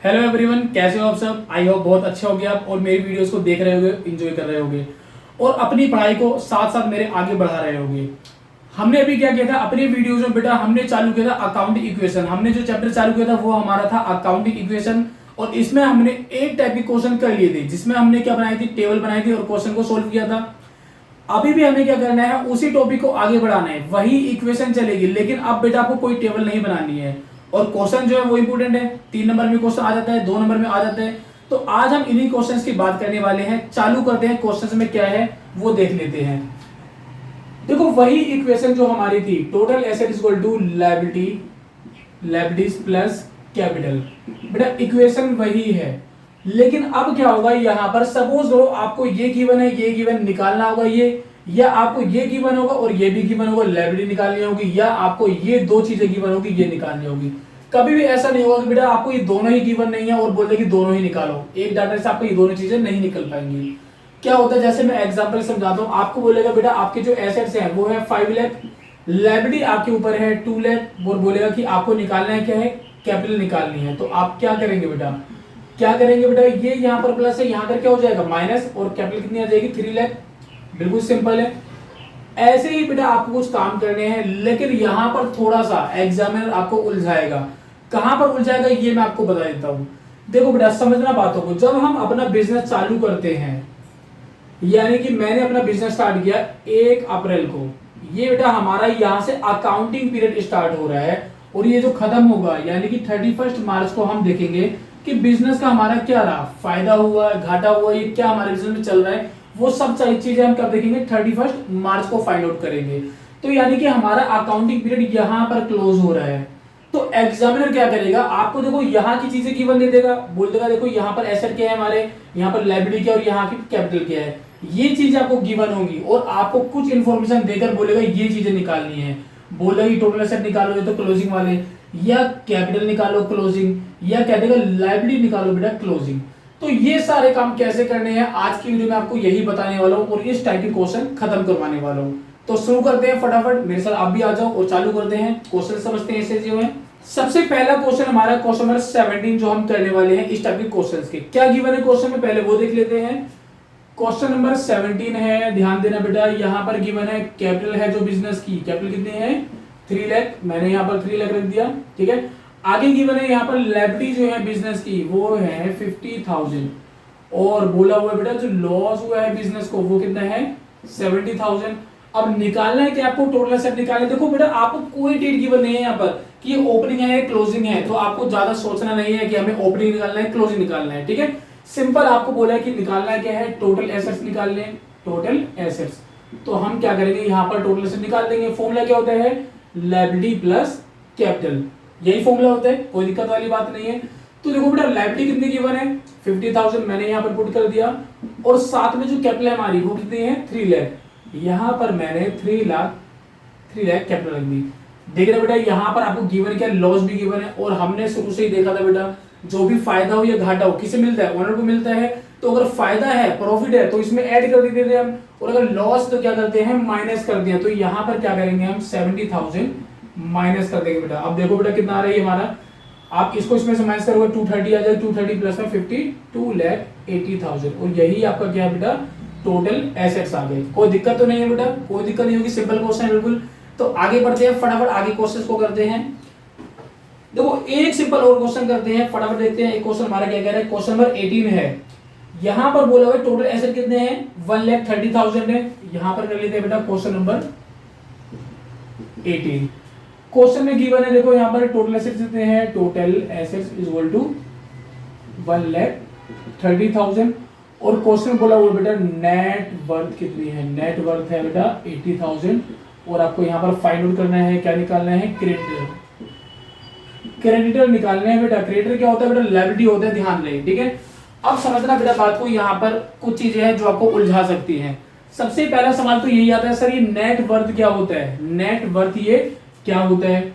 Hello everyone, कैसे हो आप सब। आई होप बहुत अच्छे होगे आप और मेरी वीडियोस को देख रहे होगे, एंजॉय कर रहे होगे और अपनी पढ़ाई को साथ साथ मेरे आगे बढ़ा रहे होगे। हमने अभी क्या किया था अपनी वीडियोस में बेटा, हमने चालू किया था अकाउंटिंग इक्वेशन। हमने जो चैप्टर चालू किया था वो हमारा था अकाउंटिंग इक्वेशन और इसमें हमने एक टाइप के क्वेश्चन कर लिए थे जिसमें हमने क्या बनाई थी, टेबल बनाई थी और क्वेश्चन को सोल्व किया था। अभी भी हमें क्या करना है, उसी टॉपिक को आगे बढ़ाना है, वही इक्वेशन चलेगी, लेकिन अब बेटा आपको कोई टेबल नहीं बनानी है और क्वेश्चन जो है वो इंपोर्टेंट है। 3 नंबर में क्वेश्चन आ जाता है, 2 नंबर में आ जाता है। तो आज हम इन्हीं क्वेश्चंस की बात करने वाले हैं। चालू करते हैं, क्वेश्चंस में क्या है वो देख लेते हैं। देखो वही इक्वेशन जो हमारी थी, total asset is equal to liabilities plus capital. बेटा इक्वेशन वही है, लेकिन अब क्या होगा, यहां पर सपोज लो आपको ये गिवन है, ये गिवन निकालना होगा ये, या आपको ये गिवन होगा और ये भी गिवन होगा, लायबिलिटी निकालनी होगी, या आपको ये दो चीजें गिवन होगी, ये निकालनी होगी। कभी भी ऐसा नहीं होगा कि बेटा आपको ये दोनों ही गिवन नहीं है और बोलते कि दोनों ही निकालो। एक डाटा से आपको ये दोनों चीजें नहीं निकल पाएंगी। क्या होता है, जैसे मैं एग्जांपल समझाता हूं, आपको बोलेगा बेटा आपके जो एसेट्स हैं वो है 5 लाख, लायबिलिटी आपके ऊपर है 2 लाख और बोलेगा कि आपको निकालना है क्या है, कैपिटल निकालनी है। तो आप क्या करेंगे बेटा, ये यहाँ पर प्लस है, यहाँ पर क्या हो जाएगा माइनस, और कैपिटल कितनी आ जाएगी 3 लाख। बिल्कुल सिंपल है। ऐसे ही बेटा आपको कुछ काम करने हैं, लेकिन यहां पर थोड़ा सा एग्जामिनर आपको उलझाएगा। कहां पर उलझाएगा ये मैं आपको बता देता हूं। देखो बेटा समझना बातों को, जब हम अपना बिजनेस चालू करते हैं, यानी कि मैंने अपना बिजनेस स्टार्ट किया 1 अप्रैल को, ये बेटा हमारा यहां से अकाउंटिंग पीरियड स्टार्ट हो रहा है और ये जो खत्म होगा यानी कि 31 मार्च को हम देखेंगे कि बिजनेस का हमारा क्या रहा, फायदा हुआ, घाटा हुआ, ये क्या हमारे बिजनेस में चल रहा है, वो सब चीजें हम कब देखेंगे, 31 मार्च को फाइंड आउट करेंगे। तो यानी कि हमारा अकाउंटिंग पीरियड यहां पर क्लोज हो रहा है। तो एग्जामिनर क्या करेगा, आपको देखो यहाँ की चीजें गिवन दे देगा, बोल देगा देखो यहाँ पर एसेट क्या है हमारे, यहाँ पर लायबिलिटी क्या है और यहाँ की कैपिटल क्या है, ये चीज आपको गिवन होगी और आपको कुछ इंफॉर्मेशन देकर बोलेगा ये चीजें निकालनी है। बोलेगा कि टोटल एसेट निकालो तो क्लोजिंग वाले, या कैपिटल निकालो क्लोजिंग, या क्या देगा लायबिलिटी निकालो बेटा क्लोजिंग। तो ये सारे काम कैसे करने हैं आज की वीडियो में आपको यही बताने वाला हूँ और इस टाइप के क्वेश्चन खत्म करवाने वाला हूँ। तो शुरू करते हैं फटाफट, मेरे साथ आप भी आ जाओ और चालू करते हैं। क्वेश्चन समझते हैं ऐसे जो है। सबसे पहला क्वेश्चन हमारा क्वेश्चन नंबर 17 जो हम करने वाले हैं इस टाइप के क्वेश्चंस के। क्या गिवन है क्वेश्चन में, पहले वो देख लेते हैं। क्वेश्चन नंबर 17 है, ध्यान देना बेटा, यहाँ पर गिवन है कैपिटल है जो बिजनेस की, कैपिटल कितनी है 3 लाख, मैंने यहाँ पर 3 लाख रख दिया, ठीक है। आगे गिवन है यहाँ पर लायबिलिटी जो है बिजनेस की वो है 50,000 और बोला हुआ है बेटा जो लॉस हुआ है बिजनेस को वो कितना है 70,000। अब निकालना है कि आपको टोटल एसेट निकालना है। देखो बेटा आपको कोई डेट गिवन नहीं है यहाँ पर कि ये ओपनिंग है क्लोजिंग है, तो आपको ज्यादा सोचना नहीं है कि हमें ओपनिंग निकालना है क्लोजिंग निकालना है, ठीक है। सिंपल आपको बोला है कि निकालना क्या है, टोटल एसेट्स निकालने, टोटल एसेट्स। तो हम क्या करेंगे, यहाँ पर टोटल एसेट निकाल देंगे। फॉर्मूला क्या होता है, लायबिलिटी प्लस कैपिटल, यही फॉर्मूला होता है, कोई दिक्कत वाली बात नहीं है। तो देखो बेटा लायबिलिटी कितनी गिवन है 50,000, मैंने यहाँ पर पुट कर दिया, और साथ में जो कैपिटल है हमारी वो कितनी है 3 लाख, यहाँ पर मैंने 3 लाख कैपिटल रख दी। देख रहे बेटा यहाँ पर आपको गिवन क्या, लॉस भी गिवन है, और हमने शुरू से ही देखा था बेटा जो भी फायदा हो या घाटा हो किसे मिलता है, ओनर को मिलता है। तो अगर फायदा है, प्रॉफिट है, तो इसमें ऐड कर देते थे हम, और अगर लॉस तो क्या करते हैं माइनस कर दिया। तो यहाँ पर क्या करेंगे हम 70,000 माइनस कर देंगे बेटा। अब देखो बेटा कितना आ रहा है हमारा, आप इसको इसमें से माइनस करोगे 230 आ जाएगा, 230 प्लस में 52,80,000, और यही आपका क्या है बेटा टोटल एसेट्स आ गए। कोई दिक्कत तो नहीं है बेटा, कोई दिक्कत नहीं होगी, सिंपल क्वेश्चन है बिल्कुल। तो आगे बढ़ते हैं, फटाफट आगे क्वेश्चन को करते हैं। देखो एक सिंपल और क्वेश्चन करते हैं, फटाफट देखते हैं। एक क्वेश्चन हमारा क्या कह रहा है, क्वेश्चन नंबर 18 है। यहां पर बोला हुआ है टोटल एसेट कितने हैं 1,30,000 है। यहां पर कर लेते हैं बेटा क्वेश्चन नंबर 18। क्वेश्चन में गिवन है, देखो यहाँ पर टोटल एसेट्स कितने हैं, total assets is equal to 1,30,000, और क्वेश्चन बोला हुआ बेटा नेट वर्थ कितनी है, नेट वर्थ है बेटा 80,000, और आपको यहाँ पर फाइंड आउट करना है, क्या निकालना है, क्रेडिटर। क्रेडिटर निकालने हैं बेटा। क्रेडिटर क्या होता है बेटा, लायबिलिटी होता है, ध्यान रहे, ठीक है। अब समझना बेटा बात को, यहाँ पर कुछ चीजें हैं जो आपको उलझा सकती हैं। सबसे पहला सवाल तो यही आता है, सर ये नेट वर्थ क्या होता है, नेट वर्थ ये क्या होता है।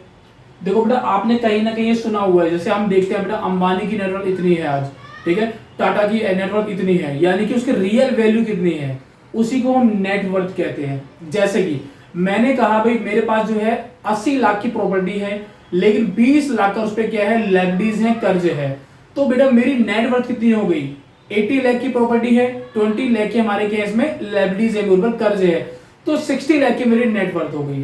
देखो बेटा आपने कहीं ना कहीं सुना हुआ है, जैसे हम देखते हैं बेटा अंबानी की नेटवर्क इतनी है आज, ठीक है, टाटा की नेटवर्क इतनी है, यानी कि उसकी रियल वैल्यू कितनी है, उसी को हम नेटवर्थ कहते हैं। जैसे कि मैंने कहा भाई मेरे पास जो है 80 लाख की प्रॉपर्टी है, लेकिन 20 लाख का उस पर क्या है, लायबिलिटीज है, कर्ज है। तो बेटा मेरी नेटवर्थ कितनी हो गई, 80 लाख की प्रॉपर्टी है, 20 लाख की हमारे केस में लायबिलिटीज है, मेरे ऊपर कर्ज है, तो 60 लाख की मेरी नेटवर्थ हो गई।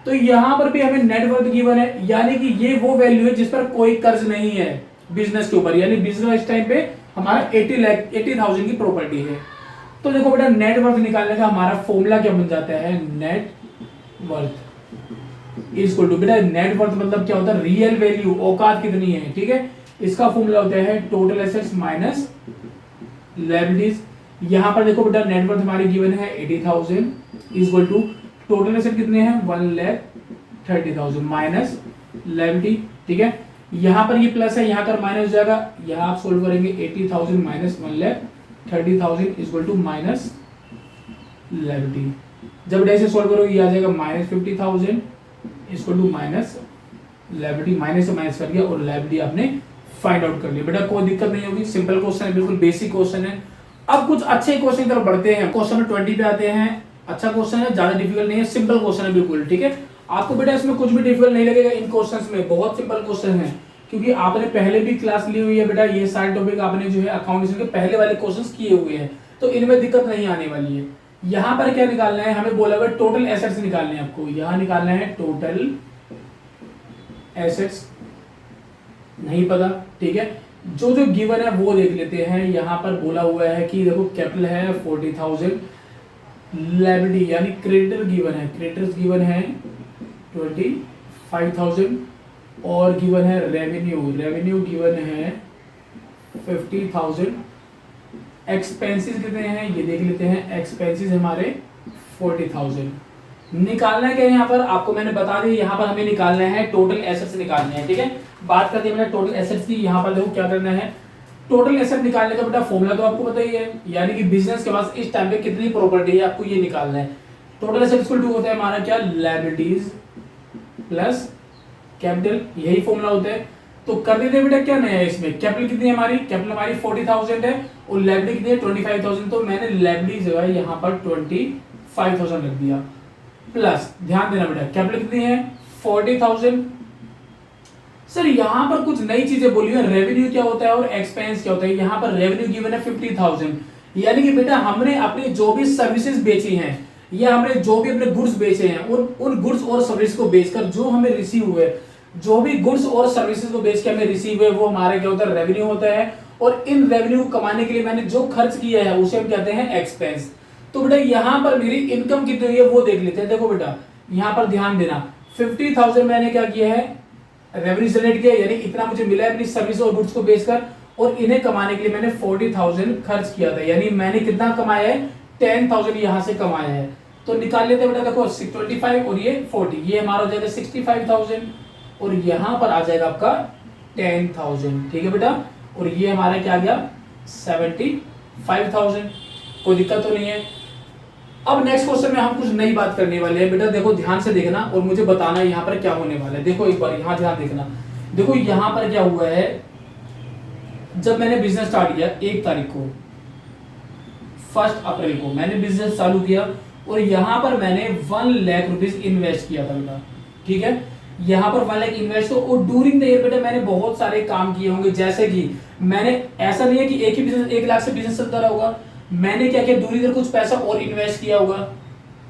तो यहां पर भी हमें नेटवर्थ गिवन है, यानी कि ये वो वैल्यू है जिस पर कोई कर्ज नहीं है बिजनेस के ऊपर, यानी बिजनेस टाइम पे हमारा 80,000 की प्रॉपर्टी है। तो देखो बेटा नेटवर्थ निकालने का हमारा फॉर्मूला क्या बन जाता है, नेट वर्थ इक्वल टू, बेटा नेट वर्थ मतलब क्या होता है, रियल वैल्यू, औकात कितनी है, ठीक है। इसका फॉर्मूला होता है टोटल एसेट्स माइनस लायबिलिटीज। यहां पर देखो बेटा नेट वर्थ हमारी गिवन है 80,000 इक्वल टू टोटल एसेट कितने हैं 1,30,000 माइनस लायबिलिटी, ठीक है। यहां पर ये प्लस है, यहां कर माइनस हो जाएगा, यहां आप सोल्व करेंगे 80,000 minus 1,30,000 equal to minus liability. जब ऐसे सोल्व करोगे ये आ जाएगा माइनस 50,000 इसको टू माइनस लायबिलिटी, माइनस से माइनस कर दिया और लायबिलिटी आपने फाइंड आउट कर लिया। बेटा कोई दिक्कत नहीं होगी, सिंपल क्वेश्चन है, बिल्कुल बेसिक क्वेश्चन है। अब कुछ अच्छे क्वेश्चन की तरफ बढ़ते हैं, क्वेश्चन नंबर 20 पे आते हैं। अच्छा क्वेश्चन है, ज्यादा डिफिकल्ट नहीं है, सिंपल क्वेश्चन है बिल्कुल, ठीक है। आपको बेटा इसमें कुछ भी डिफिकल्ट नहीं लगेगा, इन क्वेश्चंस में बहुत सिंपल क्वेश्चन है, क्योंकि आपने पहले भी क्लास ली हुई है बेटा, ये सारे टॉपिक आपने जो है अकाउंटेंसी के पहले वाले क्वेश्चंस किए हुए हैं, तो इनमें दिक्कत नहीं आने वाली है। यहां पर क्या निकालना है, हमें बोला हुआ टोटल एसेट्स निकालने हैं आपको, यहां निकालना है टोटल एसेट्स, नहीं पता, ठीक है। जो जो गिवन है वो देख लेते हैं। यहां पर बोला हुआ है कि देखो कैपिटल है 40,000, लायबिलिटी यानी क्रेडिटर गिवन है, क्रेडिटर्स गिवन है 25,000 और गिवन है रेवेन्यू, रेवेन्यू गिवन है 50,000। एक्सपेंसेस कितने हैं ये देख लेते हैं, एक्सपेंसेस हमारे 40,000। निकालना है क्या यहाँ पर, आपको मैंने बता दिया, यहाँ पर हमें निकालना है टोटल एसेट्स निकालने हैं, ठीक है। बात करते हैं बेटा टोटल एसेट्स की। यहाँ पर देखो क्या करना है, टोटल एसेट निकालने का बेटा फॉर्मूला तो आपको पता ही है, यानी कि बिजनेस के पास इस टाइम पे कितनी प्रॉपर्टी है आपको ये निकालना है। टोटल एसेट्स इक्वल टू होता है हमारा क्या, लायबिलिटीज प्लस कैपिटल, यही फॉर्मूला होता है। तो कर देते बेटा क्या नया है इसमें, कैपिटल कितनी है हमारी, कैपिटल हमारी 40,000 है और लायबिलिटी कितनी है 25,000, तो मैंने लायबिलिटी जो है यहाँ पर 25,000 रख दिया, प्लस ध्यान देना बेटा कैपिटल कितनी है 40,000। सर यहाँ पर कुछ नई चीजें बोली है, रेवेन्यू क्या होता है और एक्सपेंस क्या होता है। यहाँ पर रेवेन्यू गिवन है 50,000, यानी कि बेटा हमने अपनी जो भी सर्विसेज बेची हैं या हमने जो भी अपने गुड्स बेचे हैं, उन गुड्स और सर्विस को बेचकर जो हमें रिसीव हुए, जो भी गुड्स और सर्विसेज को बेच के हमें रिसीव हुए, वो हमारे क्या होता है, रेवेन्यू होता है। और इन रेवेन्यू कमाने के लिए मैंने जो खर्च किया है उसे हम कहते हैं एक्सपेंस। तो बेटा यहाँ पर मेरी इनकम कितनी हुई है वो देख लेते हैं। देखो बेटा यहाँ पर ध्यान देना, 50,000 मैंने क्या किया है, रेवेन्यू जनरेट किया, यानी इतना मुझे मिला है अपनी सर्विस और गुड्स को बेचकर, और इन्हें कमाने के लिए मैंने 40,000 खर्च किया था, यानी मैंने कितना कमाया है 10,000 यहाँ से कमाया है। तो निकाल लेते हैं बेटा, देखो 25 और ये 40, ये हमारा हो जाएगा 65,000 और यहाँ पर आ जाएगा आपका 10,000, ठीक है बेटा। और ये हमारा क्या आ गया 75,000, कोई दिक्कत तो नहीं है। अब नेक्स्ट क्वेश्चन में हम कुछ नई बात करने वाले हैं बेटा, देखो ध्यान से देखना और मुझे बताना यहाँ पर क्या होने वाला है। देखो एक बार यहाँ ध्यान देखना, देखो यहाँ पर क्या हुआ है, जब मैंने बिजनेस स्टार्ट किया 1 तारीख को, 1 अप्रैल को मैंने बिजनेस चालू किया और यहाँ पर मैंने 1 लाख रुपीज इन्वेस्ट किया था बेटा, ठीक है। यहाँ पर 1 लाख इन्वेस्ट, और ड्यूरिंग द ईयर बेटा मैंने बहुत सारे काम किए होंगे, जैसे कि मैंने, ऐसा नहीं है कि एक ही बिजनेस 1 लाख से बिजनेस चलता रहा होगा, मैंने क्या किया ड्यूरिंग द ईयर कुछ पैसा और इन्वेस्ट किया होगा,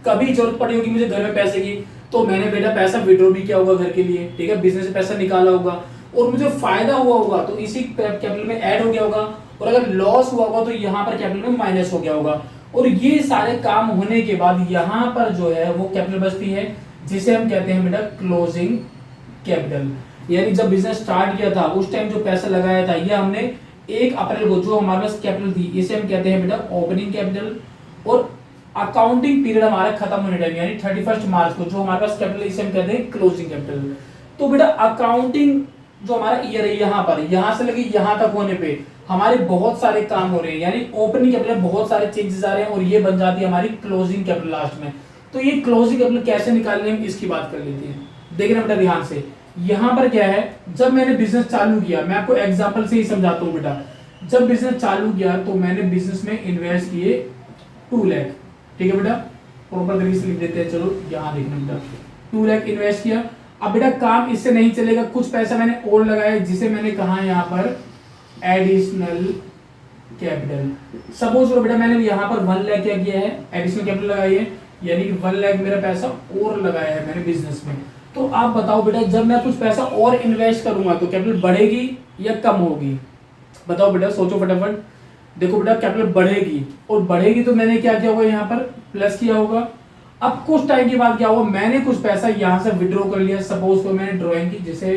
कभी जरूरत पड़ी होगी मुझे घर में पैसे की, तो मैंने बेटा पैसा विड्रॉ भी किया होगा घर के लिए, ठीक है। बिजनेस से पैसा निकाला होगा और मुझे फायदा हुआ होगा तो इसी कैपिटल में ऐड हो गया होगा, और अगर लॉस हुआ होगा तो यहाँ पर कैपिटल में माइनस हो गया होगा। और ये सारे काम होने के बाद यहाँ पर जो है वो कैपिटल बचती है, जिसे हम कहते हैं बेटा क्लोजिंग कैपिटल। यानी जब बिजनेस स्टार्ट किया था उस टाइम जो पैसा लगाया था, ये हमने 1 अप्रैल को जो हमारे पास कैपिटल थी, इसे हम कहते हैं बेटा ओपनिंग कैपिटल। और अकाउंटिंग पीरियड हमारा खत्म होने टाइम यानी 31 मार्च को जो हमारे पास कैपिटल, इसे हम कहते हैं क्लोजिंग कैपिटल। तो बेटा अकाउंटिंग जो हमारा ईयर है, यहाँ पर यहाँ से लगे यहाँ तक होने पे हमारे बहुत सारे काम हो रहे हैं, यानी ओपनिंग कैपिटल में बहुत सारे चेंजेस आ रहे हैं और ये बन जाती है हमारी क्लोजिंग कैपिटल लास्ट में। तो ये क्लोजिंग कैपिटल कैसे निकालने हम इसकी बात कर लेते हैं। देखना बेटा ध्यान से, यहाँ पर क्या है, जब मैंने बिजनेस चालू किया, मैं आपको एग्जांपल से ही समझाता हूँ बेटा। जब बिजनेस चालू किया तो मैंने बिजनेस में इन्वेस्ट किए 2 लाख, ठीक है बेटा, प्रॉपर तरीके से लिख देते हैं। चलो यहाँ देखना बेटा, 2 लाख इन्वेस्ट किया। अब बेटा काम इससे नहीं चलेगा, कुछ पैसा मैंने और लगाया, जिसे मैंने कहा यहाँ पर एडिशनल कैपिटल। सपोज करो बेटा मैंने यहाँ पर 1 लाख क्या किया है, एडिशनल कैपिटल लगाई है, यानी कि 1 लाख मेरा पैसा और लगाया है मैंने बिजनेस में। तो आप बताओ बेटा जब मैं कुछ पैसा और इन्वेस्ट करूंगा तो कैपिटल बढ़ेगी या कम होगी? बताओ बेटा, सोचो फटाफट। देखो बेटा कैपिटल बढ़ेगी, और बढ़ेगी तो मैंने क्या किया होगा, यहाँ पर प्लस किया होगा। अब कुछ टाइम के बाद क्या होगा, मैंने कुछ पैसा यहाँ से विड्रॉ कर लिया। सपोज को मैंने ड्रॉइंग की, जिसे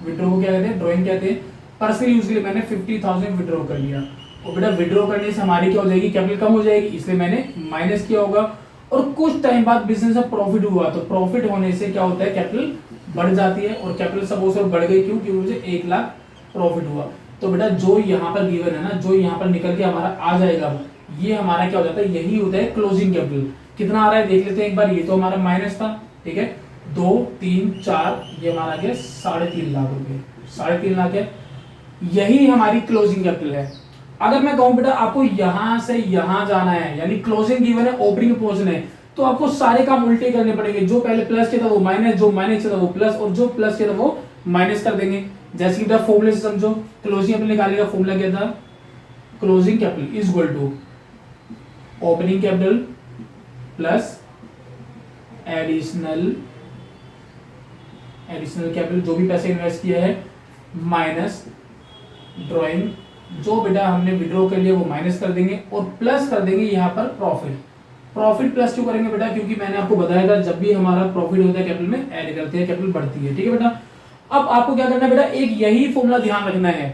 विड्रॉ को क्या कहते हैं, ड्रॉइंग कहते हैं, पर्सनल यूज के लिए मैंने 50,000 विड्रॉ कर लिया। और बेटा विड्रॉ करने से हमारी क्या हो जाएगी, कैपिटल कम हो जाएगी, इसलिए मैंने माइनस किया होगा। और कुछ टाइम बाद बिजनेस में प्रॉफिट हुआ, तो प्रॉफिट होने से क्या होता है, कैपिटल बढ़ जाती है। और कैपिटल सपोज बढ़ गई, क्यों? क्योंकि मुझे 1 लाख प्रॉफिट हुआ। तो बेटा जो यहाँ पर गिवन है ना, जो यहाँ पर निकल के हमारा आ जाएगा, ये हमारा क्या हो जाता है, यही होता है क्लोजिंग कैपिटल। कितना आ रहा है देख लेते हैं एक बार। ये तो हमारा माइनस था, ठीक है, 2 3 4, ये हमारा आ गया 3.5 लाख रुपए, 3.5 लाख है, यही हमारी क्लोजिंग कैपिटल है। अगर मैं कहूं बेटा आपको यहां से यहां जाना है, यानी क्लोजिंग गिवन है, ओपनिंग पोर्शन है, तो आपको सारे काम उल्टे करने पड़ेंगे। जो पहले प्लस किया था वो माइनस, जो माइनस किया था वो प्लस, और जो प्लस किया था वो माइनस कर देंगे। जैसे कि बेटा फॉर्मूले से समझो, क्लोजिंग कैपिटल निकालने का फॉर्मूला क्या था, closing capital is equal to opening capital plus additional capital, जो भी पैसे इन्वेस्ट किया है, माइनस ड्राइंग, जो बेटा हमने विड्रॉ कर लिया वो माइनस कर देंगे, और प्लस कर देंगे यहाँ पर प्रॉफिट। प्रॉफिट प्लस क्यों करेंगे बेटा, क्योंकि मैंने आपको बताया था जब भी हमारा प्रॉफिट होता है कैपिटल में ऐड करते हैं, कैपिटल बढ़ती है, ठीक है बेटा। अब आपको क्या करना है बेटा, एक यही फॉर्मूला ध्यान रखना है।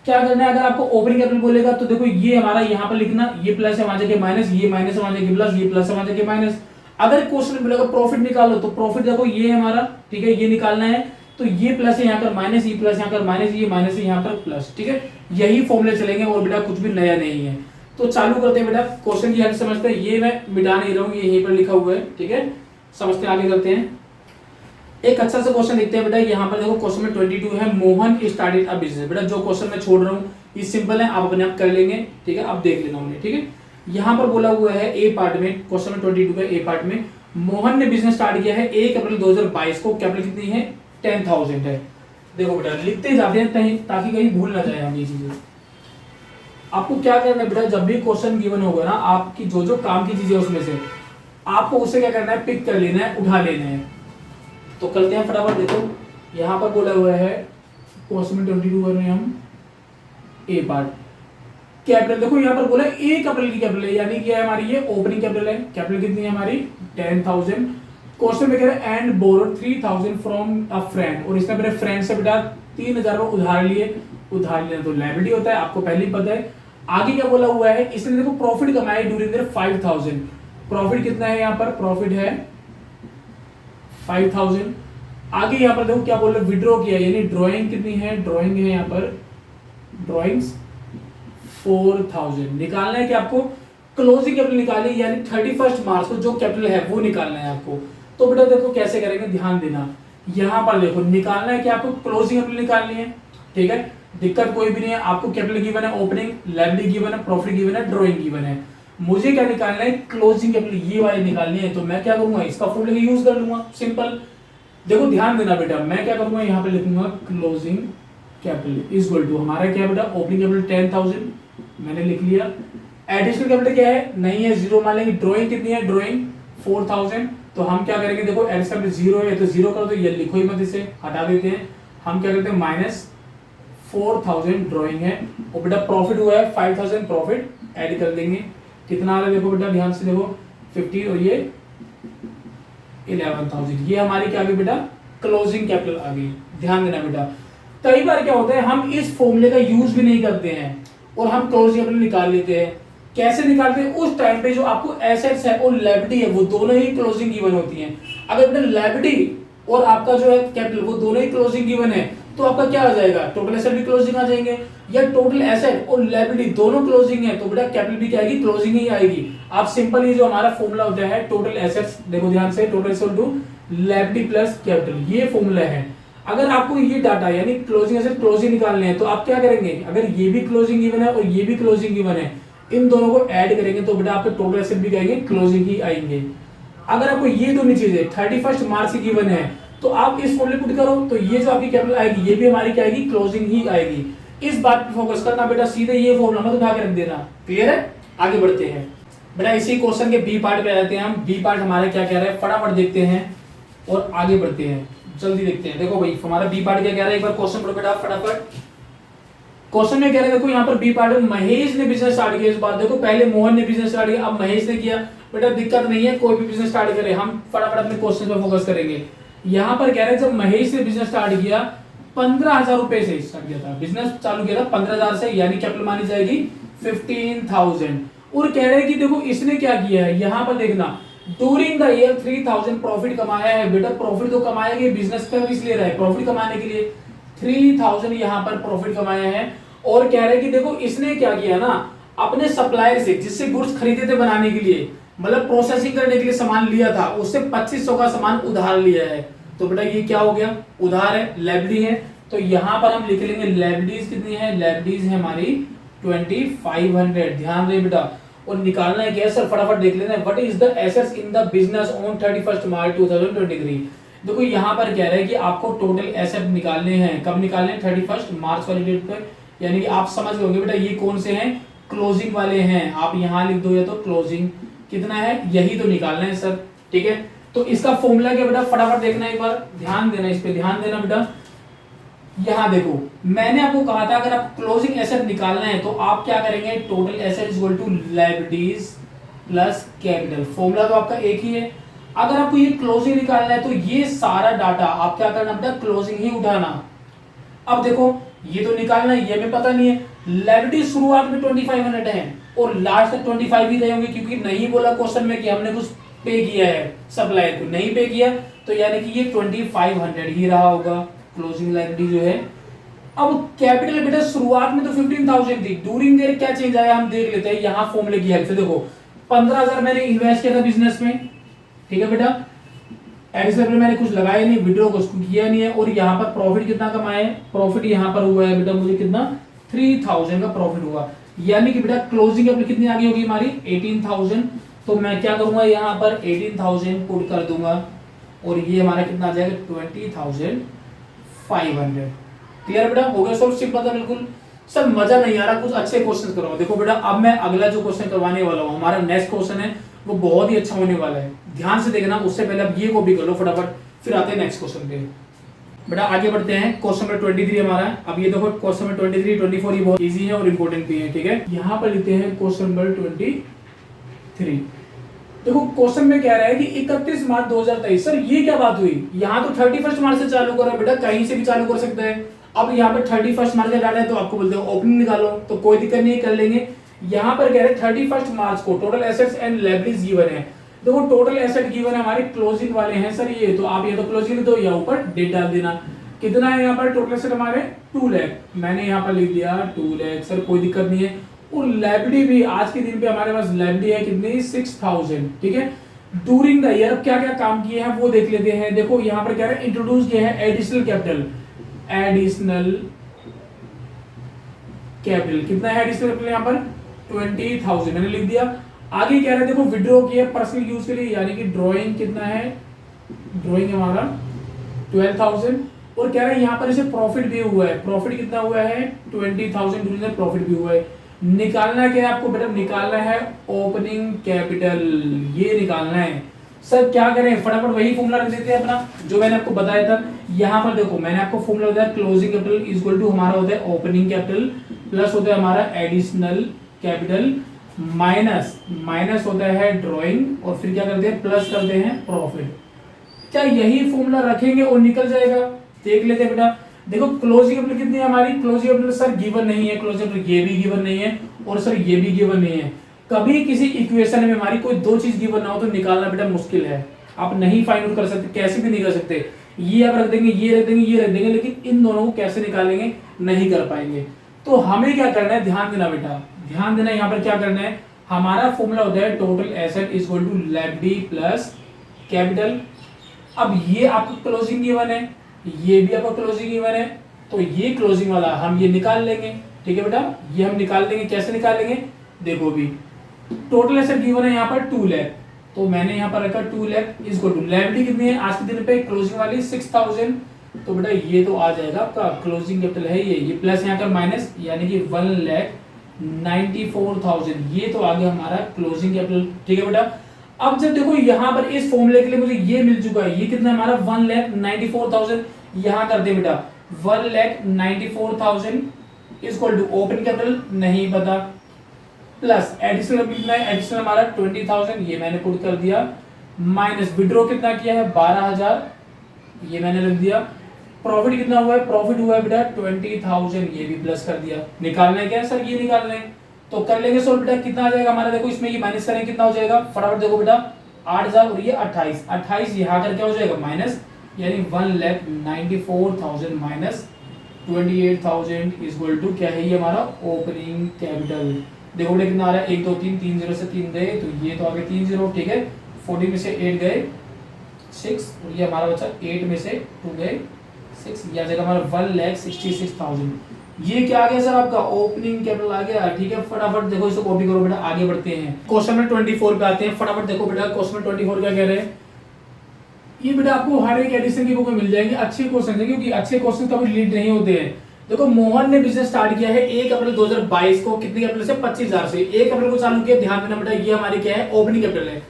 क्या करना है, अगर आपको ओपनिंग कैपिटल बोलेगा तो देखो ये हमारा यहाँ पर लिखना, ये प्लस है वहां जाके माइनस, ये माइनस है वहां जाके प्लस, ये प्लस है वहां जाके माइनस। अगर क्वेश्चन बोलेगा प्रॉफिट निकालो, तो प्रॉफिट देखो ये हमारा, ठीक है, ये निकालना है, तो ये प्लस है यहाँ पर माइनस, ये प्लस यहाँ पर माइनस, ये माइनस है यहाँ पर प्लस, ठीक है। यही फॉर्मूले चलेंगे, और बेटा कुछ भी नया नहीं है। तो चालू करते हैं बेटा, क्वेश्चन की हेल्प समझते हैं। ये मैं मिटा नहीं रहा हूँ, ये यहीं पर लिखा हुआ है, ठीक है, समझते हैं, आगे करते हैं। एक अच्छा सा क्वेश्चन देखते हैं बेटा। यहाँ पर देखो क्वेश्चन में 22 है, मोहन स्टार्टेड अ बिजनेस। बेटा जो क्वेश्चन मैं छोड़ रहा हूँ ये सिंपल है, आप अपने आप कर लेंगे, ठीक है, आप देख लेना उन्हें, ठीक है। यहाँ पर बोला हुआ है ए पार्ट में, क्वेश्चन में 22 का ए पार्ट में, मोहन ने बिजनेस स्टार्ट किया है 1 अप्रैल 2022 को, कैपिटल कितनी है, 10,000 है। देखो बेटा लिखते जाते हैं ताकि कहीं भूल ना जाए हम ये चीजें। आपको क्या करना है बेटा, जब भी क्वेश्चन गिवन होगा ना, आपकी जो जो काम की चीजें उसमें से आपको उससे क्या करना है, पिक कर लेना है, उठा लेना है। तो करते हैं फटाफट। देखो यहाँ पर बोला हुआ है क्वेश्चन में 22 कर रहे हैं हम, ए पार्ट कैपिटल। देखो यहाँ पर बोला 1 अप्रैल की कैपिटल है, यानी कि हमारी ये ओपनिंग कैपिटल है। कैपिटल कितनी है हमारी, 10,000। क्वेश्चन में कह रहे हैं and borrowed 3,000 from a friend, और इसने अपने फ्रेंड से बेटा 3,000 रुपए उधार लिए। उधार लेना तो लायबिलिटी होता है, आपको पहले ही पता है। आगे क्या बोला हुआ है, इसने देखो प्रॉफिट कमाया ड्यूरिंग द 5,000। प्रॉफिट कितना है यहाँ पर, प्रॉफिट है 5,000। आगे यहाँ पर देखो क्या बोल रहे, विड्रॉ किया, यानी ड्राइंग कितनी है, ड्राइंग है यहाँ पर, ड्राइंग्स 4,000। निकालना है कि आपको क्लोजिंग कैपिटल निकाली, यानी 31 मार्च को जो कैपिटल है वो निकालना है आपको। तो बेटा देखो कैसे करेंगे, ध्यान देना। यहाँ पर देखो निकालना है कि आपको क्लोजिंग कैपिटल निकालनी है, ठीक है, दिक्कत कोई भी नहीं है। आपको कैपिटल गिवन है, ओपनिंग, लायबिलिटी गिवन है, प्रॉफिट गिवन है, ड्राइंग गिवन है। मुझे क्या निकालना है, क्लोजिंग कैपिटल, ये वाली निकालनी है। तो मैं क्या करूंगा, इसका फॉर्मूला यूज कर लूंगा, सिंपल। देखो ध्यान देना बेटा, मैं क्या करूंगा, यहाँ पे लिखूंगा closing capital is equal to, हमारा क्या बेटा, ओपनिंग कैपिटल 10,000 मैंने लिख लिया। एडिशनल कैपिटल क्या है, नहीं है, 0 मान लेंगे। ड्राइंग कितनी है, ड्राइंग 4,000। तो हम क्या करेंगे, देखो एडिशनल कैपिटल 0 है तो 0 कर दो, ये लिखो ही मत, इसे हटा देते हैं। हम क्या करते हैं, माइनस 4,000 ड्राइंग है, और बेटा प्रॉफिट हुआ है 5,000, प्रॉफिट ऐड कर देंगे। कितना आ रहा है देखो बेटा, ध्यान से देखो 50, और ये 11,000। ये हमारी क्या आ गई बेटा, क्लोजिंग कैपिटल आ गई। ध्यान देना बेटा, कई बार क्या होता है, हम इस फॉर्मूले का यूज भी नहीं करते हैं और हम क्लोजिंग कैपिटल निकाल लेते हैं। कैसे निकालते हैं, उस टाइम पे जो आपको एसेट्स है और लायबिलिटी है वो दोनों ही क्लोजिंग गिवन होती हैं। अगर बेटा लायबिलिटी और आपका जो है कैपिटल वो दोनों ही क्लोजिंग गिवन है, तो आपका क्या आ जाएगा, टोटल एसेट भी क्लोजिंग आ जाएंगे। या टोटल एसेट और लायबिलिटी दोनों क्लोजिंग है, तो बेटा कैपिटल भी क्या आएगी, क्लोजिंग ही आएगी। आप सिंपल ही जो हमारा फॉर्मूला होता है, टोटल एसेट्स, देखो ध्यान से, total asset to liability plus capital, ये फॉर्मूला है। अगर आपको ये डाटा यानी क्लोजिंग एसेट क्लोजिंग निकालने हैं, तो आप क्या करेंगे, अगर ये भी क्लोजिंग गिवन है और ये भी क्लोजिंग गिवन है, इन दोनों को ऐड करेंगे तो बेटा आपके टोटल एसेट भी कहेंगे क्लोजिंग ही आएंगे। अगर आपको ये दोनों चीजें 31 मार्च की गिवन है, तो आप इस फॉर्मूले पुट करो, तो ये जो आपकी कैपिटल आएगी ये भी हमारी क्या आएगी, क्लोजिंग ही आएगी। इस बात पे फोकस करना बेटा, सीधे ये फॉर्मूला मत उठा के रख देना। क्लियर है? आगे बढ़ते हैं बेटा, इसी क्वेश्चन के बी पार्ट पे आ जाते हैं हम। बी पार्ट हमारा क्या कह रहा है, फटाफट देखते हैं और आगे बढ़ते हैं, जल्दी देखते हैं। देखो भाई हमारा बी पार्ट क्या कह रहा है, एक बार क्वेश्चन पढ़ो बेटा फटाफट। क्वेश्चन में कह रहे हैं, देखो यहाँ पर बी पार्ट में महेश ने बिजनेस स्टार्ट किया। इस बार देखो, पहले मोहन ने बिजनेस स्टार्ट किया, अब महेश ने किया। बेटा दिक्कत नहीं है, कोई भी बिजनेस स्टार्ट करे, हम फटाफट अपने क्वेश्चन पे फोकस करेंगे। यहाँ पर कह रहे हैं जब महेश ने बिजनेस स्टार्ट किया 15,000 रुपए से स्टार्ट किया था, बिजनेस चालू किया था 15,000 से, यानी कैपिटल मानी जाएगी 15,000। और कह रहे हैं कि देखो इसने क्या किया है, यहाँ पर देखना, ड्यूरिंग द ईयर 3,000 प्रॉफिट कमाया है। बेटा प्रॉफिट तो कमाया गया, बिजनेस कर इसलिए रहा है प्रॉफिट कमाने के लिए, 3,000 यहाँ पर प्रॉफिट कमाया है। और कह रहे हैं कि देखो इसने क्या किया ना, अपने सप्लायर से जिससे गुड्स खरीदे थे बनाने के लिए, मतलब प्रोसेसिंग करने के लिए सामान लिया था, उससे 2,500 का सामान उधार लिया है। तो बेटा ये क्या हो गया, उधार है, लायबिलिटी है। तो यहां पर हम लिख लेंगे लायबिलिटीज कितनी है, लायबिलिटीज है हमारी 2,500। ध्यान रहे बेटा, और निकालना है क्या सर, फटाफट देख लेना है, what is the assets in the business on 31 मार्च 2023। देखो यहां पर कह रहा है कि आपको टोटल एसेट निकालने हैं, कब निकालने हैं, 31 मार्च वाली डेट पर। यानी कि आप समझ गए होंगे बेटा ये कौन से हैं, क्लोजिंग वाले हैं। आप यहां लिख दो, या तो क्लोजिंग कितना है, यही तो निकालना है सर। ठीक है, तो इसका फॉर्मूला क्या बेटा, फटाफट देखना, एक बार ध्यान देना, इस पे ध्यान देना बेटा। यहां देखो मैंने आपको कहा था अगर आप क्लोजिंग एसेट निकालना है तो आप क्या करेंगे, total asset equal to liabilities plus capital. Formula तो आपका एक ही है। अगर आपको ये क्लोजिंग निकालना है तो ये सारा डाटा आप क्या करना बेटा, क्लोजिंग ही उठाना। अब देखो ये तो निकालना है, ये हमें पता नहीं है। लायबिलिटी शुरुआत में 2,500 है और लास्ट तक 25 ही रहे होंगे, क्योंकि नहीं बोला क्वेश्चन में कि हमने कुछ पे किया है सप्लायर को, नहीं पे किया, तो यानी कि ये 2,500 ही रहा होगा क्लोजिंग लायबिलिटी जो है। अब कैपिटल बेटा शुरुआत में तो 15,000 थी, ड्यूरिंग देयर क्या चेंज आया हम देख लेते हैं यहाँ फॉर्मूले की हेल्प से। देखो 15,000 मैंने इन्वेस्ट किया था बिजनेस में, ठीक है बेटा, एडिशनल मैंने कुछ लगाया नहीं, विड्रॉ कुछ किया नहीं है। और यहाँ पर प्रॉफिट कितना कमाए, प्रॉफिट यहाँ पर हुआ है बेटा मुझे कितना, 3,000 का प्रॉफिट हुआ। यानी कि बेटा क्लोजिंग कैपिटल कितनी आ गई होगी हमारी, 18,000। तो मैं क्या करूंगा यहाँ पर 18,000 पुट कर दूंगा, और ये हमारा कितना आ जाएगा 20,500। क्लियर बेटा, हो गया सब सिंपल था बिल्कुल। सर मजा नहीं आ रहा, कुछ अच्छे क्वेश्चन करो। देखो बेटा अब मैं अगला जो क्वेश्चन करवाने वाला हूँ, हमारा नेक्स्ट क्वेश्चन है, वो बहुत ही अच्छा होने वाला है, ध्यान से देखना। उससे पहले अब ये कॉपी कर लो फटाफट, फिर आते हैं नेक्स्ट क्वेश्चन पे। बेटा आगे बढ़ते हैं, क्वेश्चन नंबर 23 हमारा। अब ये देखो क्वेश्चन नंबर 23, 24 ये बहुत इजी है और इंपॉर्टेंट भी है। ठीक है, यहाँ पर लिखते हैं क्वेश्चन नंबर 23। देखो क्वेश्चन में कह रहा है कि 31 मार्च 2023। सर ये क्या बात हुई, यहाँ तो 31 मार्च से चालू करो बेटा, कहीं से भी चालू कर सकते हैं। अब यहाँ पे 31 मार्च का डाटा है तो आपको बोलते हैं ओपनिंग निकालो, तो कोई दिक्कत नहीं, कर लेंगे। यहाँ पर कह रहे हैं 31 मार्च को total assets and liabilities given है। देखो टोटल एसेट गिवन है हमारे क्लोजिंग वाले हैं सर ये, तो आप ये तो क्लोजिंग लिख दो, या ऊपर डेट डाल देना। कितना है यहाँ पर टोटल एसेट हमारे 2 लाख, मैंने यहाँ पर लिख दिया 2 लाख सर, कोई दिक्कत नहीं है। और लायबिलिटी भी आज के दिन पे हमारे पास लायबिलिटी है कितनी, 6,000। ठीक है, ड्यूरिंग द ईयर क्या क्या काम किए हैं वो देख लेते हैं। देखो यहाँ पर कह रहे हैं इंट्रोड्यूस किया है एडिशनल कैपिटल, एडिशनल कैपिटल कितना है एडिशनल कैपिटल यहाँ पर 20,000 मैंने लिख दिया। आगे कह रहे हैं देखो विड्रॉ किया पर्सनल यूज के लिए, यानी कि ड्राइंग कितना है, ड्राइंग हमारा 12,000। और कह रहे हैं यहाँ पर इसे प्रॉफिट भी हुआ है, प्रॉफिट कितना हुआ है 20,000 ड्यूरिंग प्रॉफिट भी हुआ है। निकालना क्या है आपको बेटा, निकालना है ओपनिंग कैपिटल, ये निकालना है। सर क्या करें, फटाफट वही फॉर्मूला रख देते हैं अपना जो मैंने आपको बताया था। यहाँ पर देखो मैंने आपको फॉर्मूला बताया, closing capital is equal to हमारा होता है ओपनिंग कैपिटल प्लस होता है हमारा एडिशनल कैपिटल माइनस होता है ड्राइंग, और फिर क्या करते हैं प्लस करते हैं प्रॉफिट। क्या यही फॉर्मूला रखेंगे और निकल जाएगा, देख लेते हैं बेटा। देखो क्लोजिंग कैपिटल कितनी है हमारी, क्लोजिंग कैपिटल सर गिवन नहीं है, क्लोजिंग कैपिटल ये भी गिवन नहीं है और सर ये भी गिवन नहीं है। कभी किसी इक्वेशन में हमारी कोई दो चीज गिवन ना हो तो निकालना बेटा मुश्किल है, आप नहीं फाइंड आउट कर सकते, कैसे भी नहीं कर सकते। ये आप रख देंगे, ये रख देंगे, ये रख देंगे, लेकिन इन दोनों को कैसे निकालेंगे, नहीं कर पाएंगे। तो हमें क्या करना है, ध्यान देना बेटा, ध्यान देना। यहाँ पर क्या करना है, हमारा फॉर्मूला होता है total asset is equal to liability plus capital. अब ये आपका क्लोजिंग गिवन है, ये भी आपका क्लोजिंग गिवन है, तो ये क्लोजिंग वाला हम ये निकाल लेंगे। ठीक है बेटा, ये हम निकाल लेंगे, कैसे निकालेंगे देखो भी। टोटल एसेट गिवन है यहाँ पर 2 लाख, तो मैंने यहाँ पर रखा 2 lakh is equal to liability कितनी है आज के दिन पे क्लोजिंग वाली 6,000, तो बेटा ये तो आ जाएगा आपका क्लोजिंग कैपिटल है ये प्लस यहाँ कर माइनस, यानी कि 1,94,000 ये तो आ गया हमारा क्लोजिंग कैपिटल। ठीक है बेटा, अब जब देखो यहाँ पर इस फॉर्मूले के लिए मुझे ये मिल चुका है, ये कितना हमारा 1,94,000, यहाँ कर दे बेटा 1,94,000 इक्वल टू ओपन कैपिटल नहीं पता, प्लस एडिशनल कितना है, एडिशनल हमारा 20,000 ये मैंने पुट कर दिया, माइनस विड्रॉ कितना किया है 12,000 ये मैंने रख दिया, प्रॉफिट कितना हुआ है, प्रॉफिट हुआ है बेटा 20,000 ये भी प्लस कर दिया। निकालना है क्या सर, ये निकालना है तो कर लेंगे सोल्व बेटा। कितना आ जाएगा हमारा, देखो इसमें ये माइनस करेंगे कितना हो जाएगा, फटाफट देखो बेटा 8,000 और ये 28 यहाँ कर क्या हो जाएगा माइनस, यानी 1,94,000 माइनस 28,000 इक्वल टू क्या है ये हमारा ओपनिंग कैपिटल। देखो बेटा कितना आ रहा है, 1 2 3 3 0 से 3 गए तो ये तो आ गए 3 0। ठीक है, 40 में से 8 गए 6 और ये हमारा बचा 8 में से 2 गए 6, यह आ जाएगा हमारा 1,66,000। ये क्या आ गया सर आपका ओपनिंग कैपिटल आ गया। ठीक है, फटाफट देखो इसको कॉपी करो बेटा, आगे बढ़ते हैं क्वेश्चन में 24 पे आते हैं। फटाफट देखो बेटा क्वेश्चन में 24 क्या कह रहे हैं, ये बेटा आपको हर एक एडिशन की बुक में मिल जाएंगे, अच्छे क्वेश्चन है क्योंकि अच्छे क्वेश्चन कभी लीड नहीं होते हैं। देखो मोहन ने बिजनेस स्टार्ट किया है 1 अप्रैल 2022 को, कितने अप्रैल से 25,000 से 1 अप्रैल को चालू किया। ध्यान देना बेटा ये हमारी क्या है ओपनिंग कैपिटल है।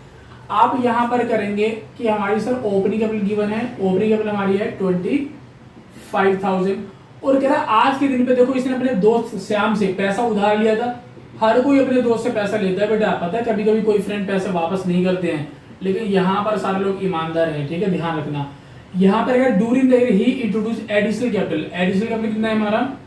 आप यहां पर करेंगे कि हमारी सर ओपनिंग कैपिटल गिवन है, ओपनिंग कैपिटल हमारी है 25,000 और कह रहा आज के दिन पे देखो इसने अपने दोस्त श्याम से पैसा उधार लिया था। हर कोई अपने दोस्त से पैसा लेता है बेटा, पता है कभी कभी कोई फ्रेंड पैसे वापस नहीं करते हैं, लेकिन यहाँ पर सारे लोग ईमानदार हैं। ठीक है, ध्यान रखना। यहाँ पर अगर during the year he introduce additional capital, additional capital कितना है हमारा,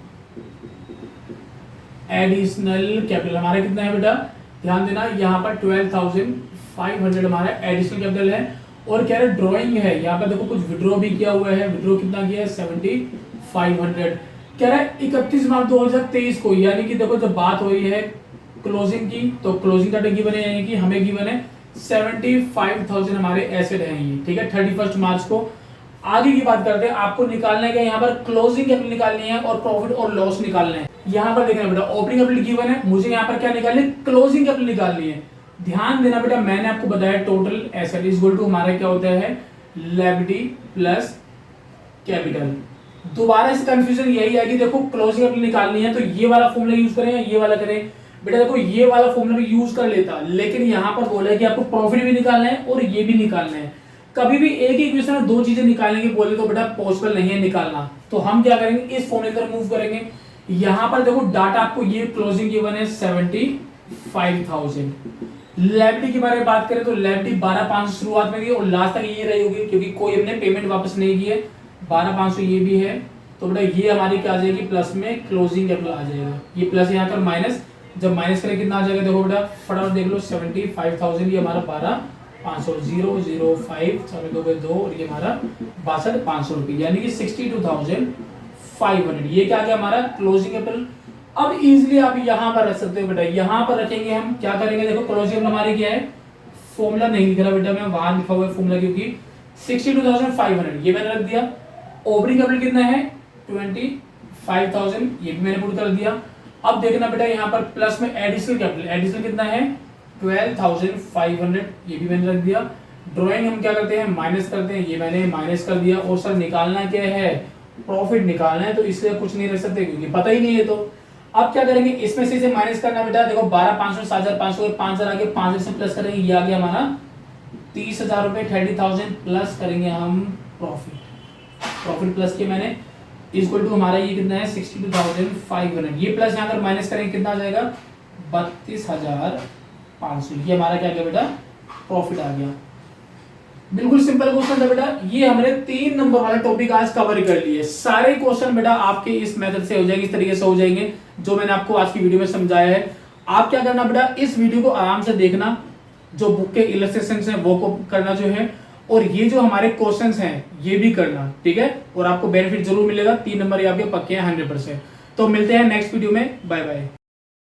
एडिशनल कैपिटल हमारा कितना है बेटा, ध्यान देना यहाँ पर 12,500 हमारा एडिशनल कैपिटल है। और कह रहे ड्रॉइंग है, यहाँ पर देखो कुछ विड्रॉ भी किया हुआ है, विड्रॉ कितना किया है 7,500। कह रहा है 31 मार्च 2023 को, यानी कि देखो जब बात हो रही है क्लोजिंग की तो क्लोजिंग डाटा गिवन है, यानी कि हमें गिवन है 75,000 हमारे एसेट हैं ये। ठीक है, 31 मार्च को। आगे की बात करते हैं, आपको निकालना है क्या, यहाँ पर क्लोजिंग कैपिटल निकालनी है और प्रॉफिट और लॉस निकालना है। यहाँ पर देखना बेटा ओपनिंग कैपिटल गिवन है, मुझे यहाँ पर क्या निकालनी है, क्लोजिंग कैपिटल निकालनी है। ध्यान देना बेटा मैंने आपको बताया total asset is equal to हमारा क्या होता है लायबिलिटी प्लस कैपिटल। दोबारा से कंफ्यूजन यही है कि देखो क्लोजिंग कैपिटल निकालनी है तो ये वाला फॉर्मूला यूज करें या ये वाला करें। बेटा देखो ये वाला फॉर्मूला भी यूज कर लेता, लेकिन यहाँ पर बोला है कि आपको प्रॉफिट भी निकालना है और ये भी निकालना है। कभी भी एक ही इक्वेशन में दो चीजें निकालने की बोले तो बेटा पॉसिबल नहीं है निकालना, तो हम क्या करेंगे इस फॉर्मूले पर मूव करेंगे। यहाँ पर देखो डाटा आपको ये क्लोजिंग गिवन है 75,000। लायबिलिटी के बारे में बात करें तो लायबिलिटी 12,500 शुरुआत में दी और लास्ट तक ये रही होगी क्योंकि कोई हमने पेमेंट वापस नहीं की है। 12,500 ये भी है तो बेटा ये हमारी क्या आ जाएगी प्लस में क्लोजिंग कैपिटल आ जाएगा। ये प्लस यहाँ पर माइनस, जब माइनस करें कितना आ जाएगा देखो बेटा फटाफट देख लो 75,000 ये हमारा 12,500 005 2 और ये हमारा 62,500 रुपये यानी कि 62,500। ये क्या आ गया हमारा क्लोजिंग कैपिटल। अब इजीली आप यहाँ पर रख सकते हो बेटा, यहाँ पर रखेंगे हम क्या करेंगे देखो क्लोजिंग हमारी क्या है, फॉर्मूला नहीं लिख रहा बेटा मैं, वहां लिखा हुआ है फॉर्मूला क्योंकि 62,500 ये मैंने रख दिया। ओपनिंग कैपिटल कितना है 25,000 ये भी मैंने पुट कर दिया। अब देखना बेटा यहाँ पर प्लस में एडिशनल कैपिटल, एडिशनल कितना है 12,500 ये भी मैंने रख दिया। ड्राइंग हम क्या करते हैं माइनस करते हैं, ये मैंने माइनस कर दिया। और सर निकालना क्या है प्रॉफिट निकालना है, तो इसलिए कुछ नहीं रख सकते क्योंकि पता ही नहीं है। तो अब क्या करेंगे इसमें से इसे माइनस करना बेटा, देखो 12,500 7,500 5,000 आगे 5,000 से प्लस करेंगे, ये आ गया हमारा 30,000 रुपए 30,000 प्लस करेंगे हम प्रॉफिट, प्रॉफिट प्लस किया मैंने इक्वल टू हमारा ये कितना है 62,500। ये प्लस यहाँ पर माइनस करेंगे कितना आ जाएगा 32,500। ये हमारा क्या गया बेटा प्रॉफिट आ गया। बिल्कुल सिंपल क्वेश्चन था बेटा। ये हमने 3 नंबर वाला टॉपिक आज कवर कर लिए। सारे क्वेश्चन बेटा आपके इस मेथड से हो जाएंगे, इस तरीके से हो जाएंगे जो मैंने आपको आज की वीडियो में समझाया है। आप क्या करना बेटा इस वीडियो को आराम से देखना, जो बुक के इलस्ट्रेशंस हैं वो को करना जो है, और ये जो हमारे क्वेश्चंस हैं ये भी करना, ठीक है। और आपको बेनिफिट जरूर मिलेगा, 3 नंबर ये आपके पक्के हैं 100%। तो मिलते हैं नेक्स्ट वीडियो में, बाय बाय।